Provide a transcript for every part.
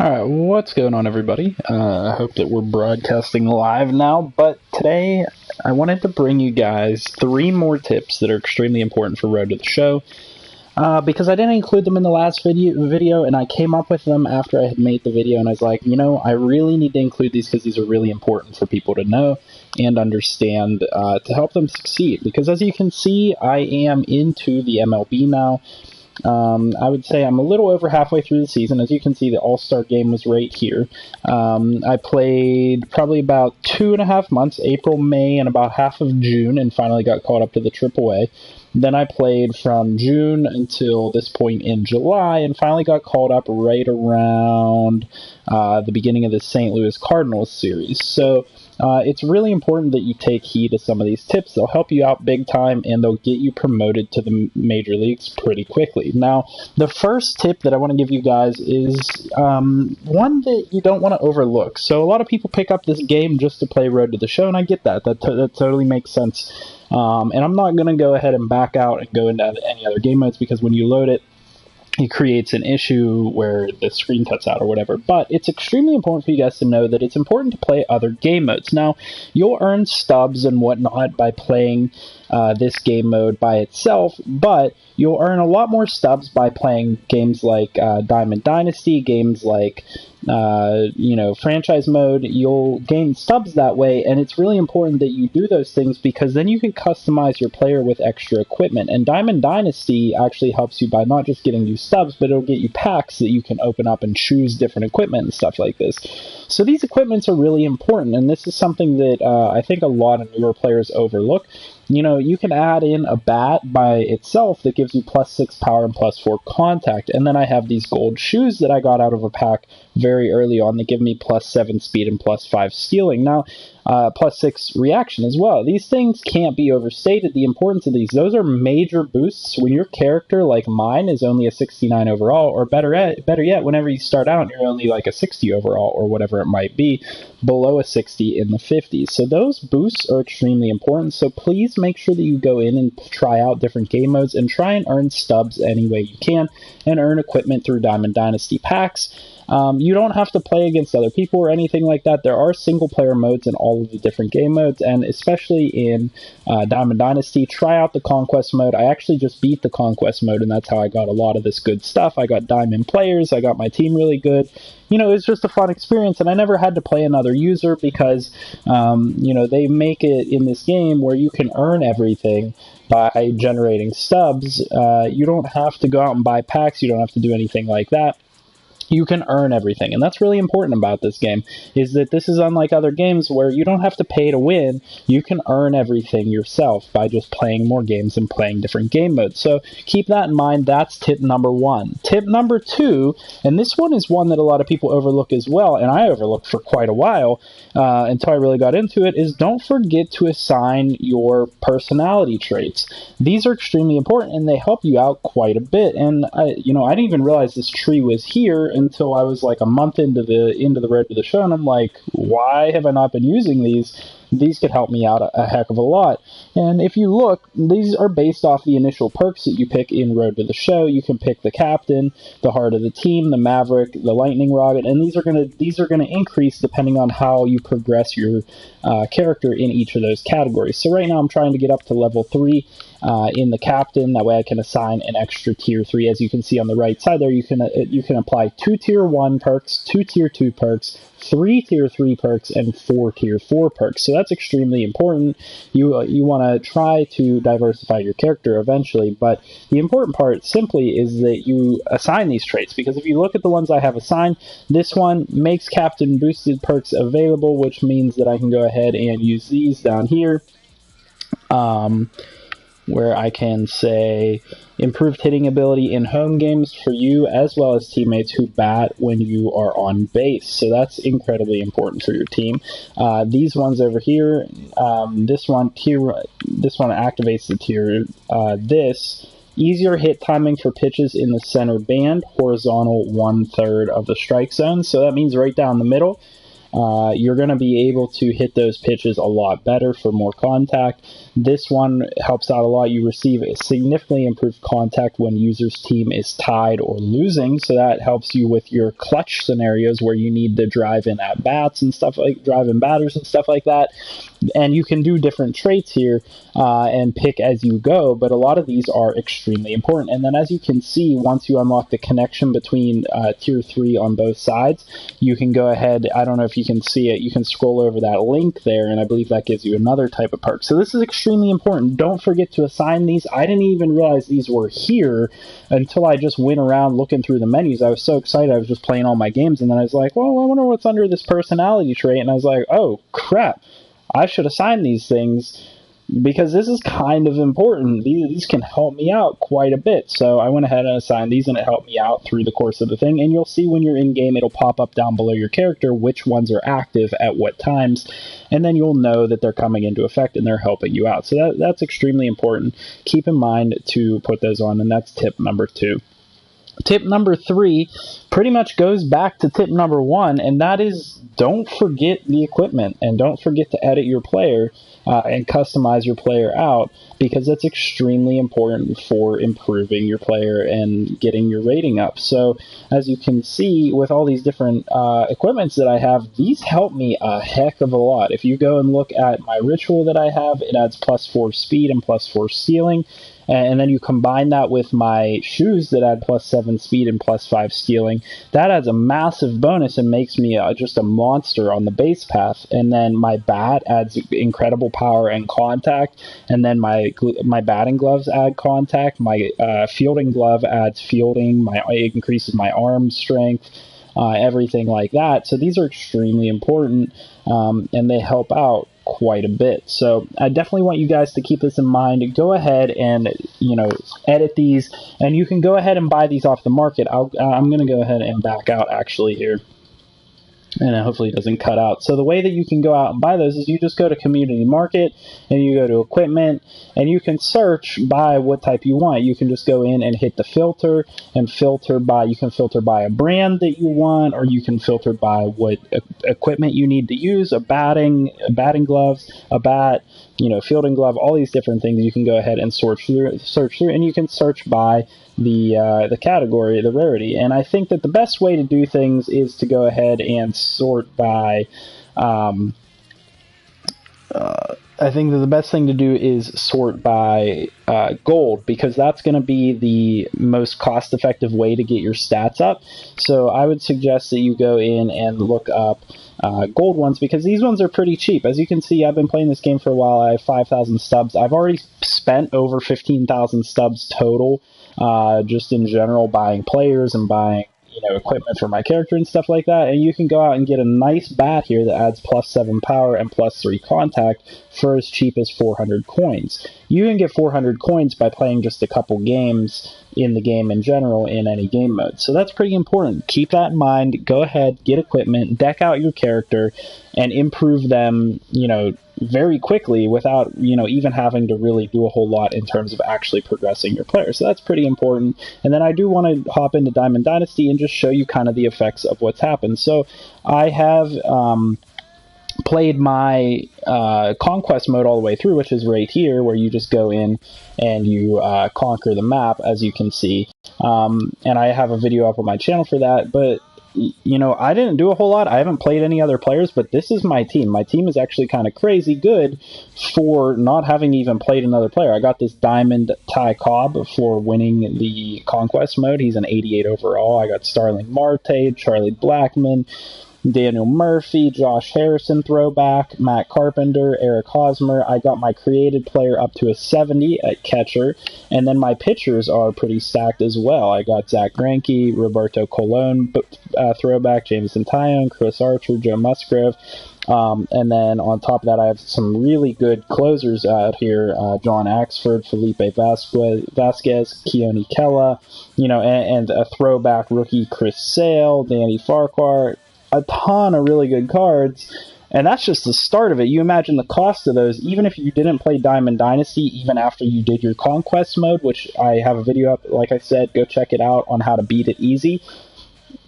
Alright, what's going on, everybody? I hope that we're broadcasting live now, but today I wanted to bring you guys 3 more tips that are extremely important for Road to the Show, because I didn't include them in the last video, and I came up with them after I had made the video, and I was like, I really need to include these because these are really important for people to know and understand to help them succeed, because as you can see, I am into the MLB now. I would say I'm a little over halfway through the season. As you can see, the All-Star game was right here. I played probably about 2.5 months, April, May, and about half of June, and finally got caught up to the AAA. Then I played from June until this point in July, and finally got called up right around the beginning of the St. Louis Cardinals series. So it's really important that you take heed of some of these tips. They'll help you out big time, and they'll get you promoted to the major leagues pretty quickly. Now, the first tip that I want to give you guys is one that you don't want to overlook. So a lot of people pick up this game just to play Road to the Show, and I get that. That totally makes sense. And I'm not going to go ahead and back out and go into any other game modes, because when you load it, it creates an issue where the screen cuts out or whatever. But it's extremely important for you guys to know that it's important to play other game modes. Now, you'll earn stubs and whatnot by playing this game mode by itself, but you'll earn a lot more stubs by playing games like Diamond Dynasty, games like franchise mode. You'll gain stubs that way, and it's really important that you do those things, because then you can customize your player with extra equipment. And Diamond Dynasty actually helps you by not just getting you stubs, but it'll get you packs that you can open up and choose different equipment and stuff like this. So these equipments are really important, and this is something that I think a lot of newer players overlook. You can add in a bat by itself that gives you +6 power and +4 contact. And then I have these gold shoes that I got out of a pack very early on that give me +7 speed and +5 stealing. Now, +6 reaction as well. These things can't be overstated, the importance of these. Those are major boosts when your character, like mine, is only a 69 overall, or better yet, whenever you start out, you're only like a 60 overall, or whatever it might be, below a 60 in the 50s. So those boosts are extremely important, so please make sure that you go in and try out different game modes and try and earn stubs any way you can, and earn equipment through Diamond Dynasty packs. You don't have to play against other people or anything like that. There are single-player modes in all of the different game modes, and especially in Diamond Dynasty, try out the Conquest mode. I actually just beat the Conquest mode, and that's how I got a lot of this good stuff. I got Diamond players, I got my team really good. It was just a fun experience, and I never had to play another user because, they make it in this game where you can earn everything by generating stubs. You don't have to go out and buy packs, you don't have to do anything like that. You can earn everything, and that's really important about this game, is that this is unlike other games where you don't have to pay to win. You can earn everything yourself by just playing more games and playing different game modes. So keep that in mind. That's tip number 1. Tip number 2, and this one is one that a lot of people overlook as well, and I overlooked for quite a while until I really got into it, is don't forget to assign your personality traits. These are extremely important, and they help you out quite a bit. And I didn't even realize this tree was here until I was like a month into the Road to the Show, and I'm like, why have I not been using these? These could help me out a heck of a lot. And if you look, these are based off the initial perks that you pick in Road to the Show. You can pick the Captain, the Heart of the Team, the Maverick, the Lightning Rocket, and these are gonna increase depending on how you progress your character in each of those categories. So right now I'm trying to get up to level 3 in the Captain. That way I can assign an extra tier 3. As you can see on the right side there, you can apply 2 tier 1 perks, 2 tier 2 perks, 3 tier 3 perks, and 4 tier 4 perks. So that's extremely important. You want to try to diversify your character eventually, but the important part simply is that you assign these traits, because if you look at the ones I have assigned, this one makes Captain boosted perks available, which means that I can go ahead and use these down here. Where I can say improved hitting ability in home games for you as well as teammates who bat when you are on base. So that's incredibly important for your team. These ones over here, this one activates the tier. This easier hit timing for pitches in the center band, horizontal 1/3 of the strike zone. So that means right down the middle. you're going to be able to hit those pitches a lot better for more contact. This one helps out a lot. You receive a significantly improved contact when user's team is tied or losing, so that helps you with your clutch scenarios where you need to drive in at bats and stuff like drive in batters and stuff like that. And you can do different traits here and pick as you go, but a lot of these are extremely important. And then as you can see, once you unlock the connection between tier 3 on both sides, you can go ahead, I don't know if you can see it, you can scroll over that link there, and I believe that gives you another type of perk. So this is extremely important. Don't forget to assign these. I didn't even realize these were here until I just went around looking through the menus. I was so excited. I was just playing all my games, and then I was like, well, I wonder what's under this personality trait, and I was like, oh, crap. I should assign these things because this is kind of important. These can help me out quite a bit. So I went ahead and assigned these, and it helped me out through the course of the thing. And you'll see when you're in game, it'll pop up down below your character which ones are active at what times, and then you'll know that they're coming into effect and they're helping you out. So that's extremely important. Keep in mind to put those on, and that's tip number 2. Tip number 3 pretty much goes back to tip number 1, and that is don't forget the equipment, and don't forget to edit your player and customize your player out, because that's extremely important for improving your player and getting your rating up. So as you can see with all these different equipments that I have, these help me a heck of a lot. If you go and look at my ritual that I have, it adds +4 speed and +4 stealing. And then you combine that with my shoes that add +7 speed and +5 stealing. That adds a massive bonus and makes me just a monster on the base path. And then my bat adds incredible power and contact. And then my batting gloves add contact. My fielding glove adds fielding. It increases my arm strength. Everything like that. So these are extremely important, and they help out quite a bit. So I definitely want you guys to keep this in mind. Go ahead and edit these, and you can go ahead and buy these off the market. I'm going to go ahead and back out actually here, and hopefully it doesn't cut out. So the way that you can go out and buy those is you just go to Community Market, and you go to Equipment, and you can search by what type you want. You can just go in and hit the filter, and you can filter by a brand that you want, or you can filter by what equipment you need to use, a batting gloves, a bat, fielding glove, all these different things. You can go ahead and search through, and you can search by the category, the rarity. And I think that the best way to do things is to go ahead and sort by I think that the best thing to do is sort by gold, because that's going to be the most cost-effective way to get your stats up. So I would suggest that you go in and look up gold ones, because these ones are pretty cheap. As you can see, I've been playing this game for a while. I have 5,000 stubs. I've already spent over 15,000 stubs total, just in general, buying players and buying equipment for my character and stuff like that. And you can go out and get a nice bat here that adds +7 power and +3 contact for as cheap as 400 coins. You can get 400 coins by playing just a couple games in the game in general in any game mode. So that's pretty important. Keep that in mind. Go ahead, get equipment, deck out your character, and improve them, very quickly without, even having to really do a whole lot in terms of actually progressing your player. So that's pretty important. And then I do want to hop into Diamond Dynasty and just show you kind of the effects of what's happened. So I have played my conquest mode all the way through, which is right here, where you just go in and you conquer the map, as you can see. And I have a video up on my channel for that, but I didn't do a whole lot. I haven't played any other players, but this is my team. My team is actually kind of crazy good for not having even played another player. I got this Diamond Ty Cobb for winning the Conquest mode. He's an 88 overall. I got Starling Marte, Charlie Blackmon, Daniel Murphy, Josh Harrison throwback, Matt Carpenter, Eric Hosmer. I got my created player up to a 70 at catcher, and then my pitchers are pretty stacked as well. I got Zach Greinke, Roberto Colon throwback, Jameson Taillon, Chris Archer, Joe Musgrove. And then on top of that, I have some really good closers out here. John Axford, Felipe Vasquez, Keone Kela, and a throwback rookie, Chris Sale, Danny Farquhar. A ton of really good cards, and that's just the start of it. You imagine the cost of those, even if you didn't play Diamond Dynasty, even after you did your Conquest mode, which I have a video up, like I said, go check it out on how to beat it easy.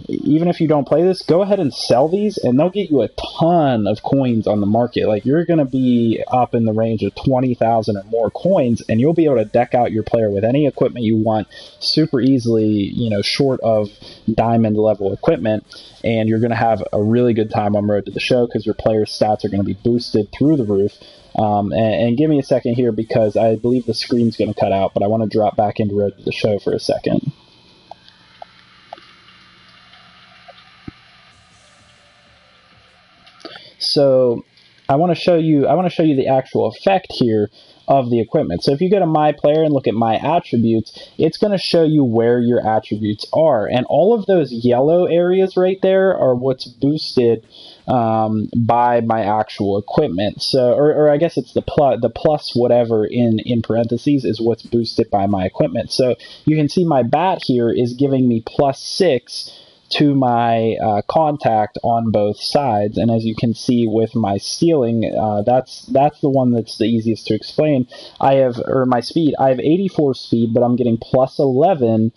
even if you don't play this, go ahead and sell these, and they'll get you a ton of coins on the market. Like, you're going to be up in the range of 20,000 or more coins, and you'll be able to deck out your player with any equipment you want super easily, you know, short of diamond level equipment, and you're going to have a really good time on Road to the Show because your player's stats are going to be boosted through the roof. And give me a second here because I believe the screen's going to cut out, but I want to drop back into Road to the Show for a second. So I want to show you the actual effect here of the equipment. So if you go to My Player and look at My Attributes, it's going to show you where your attributes are. And all of those yellow areas right there are what's boosted by my actual equipment. So, or I guess it's the plus whatever in parentheses is what's boosted by my equipment. So you can see my bat here is giving me +6 to my contact on both sides, and as you can see with my stealing, that's the one that's the easiest to explain. My speed, I have 84 speed, but I'm getting +11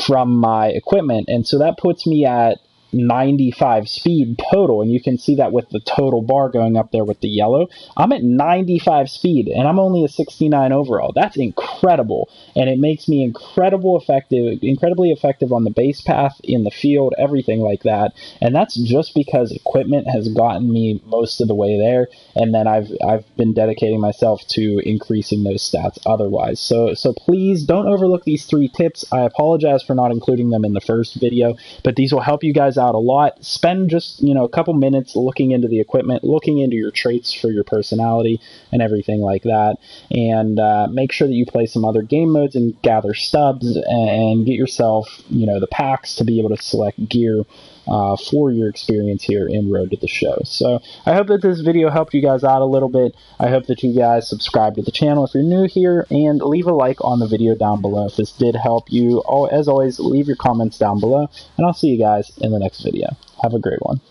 from my equipment, and so that puts me at 95 speed total, and you can see that with the total bar going up there with the yellow. I'm at 95 speed, and I'm only a 69 overall. That's incredible, and it makes me incredibly effective on the base path, in the field, everything like that. And that's just because equipment has gotten me most of the way there, and then I've been dedicating myself to increasing those stats otherwise. So please don't overlook these 3 tips. I apologize for not including them in the first video, but these will help you guys out a lot. Spend just, you know, a couple minutes looking into the equipment, looking into your traits for your personality and everything like that, and make sure that you play some other game modes and gather stubs and get yourself, you know, the packs to be able to select gear for your experience here in Road to the Show. So I hope that this video helped you guys out a little bit. I hope that you guys subscribe to the channel if you're new here, and leave a like on the video down below if this did help you. As always, leave your comments down below, and I'll see you guys in the next video. Have a great one.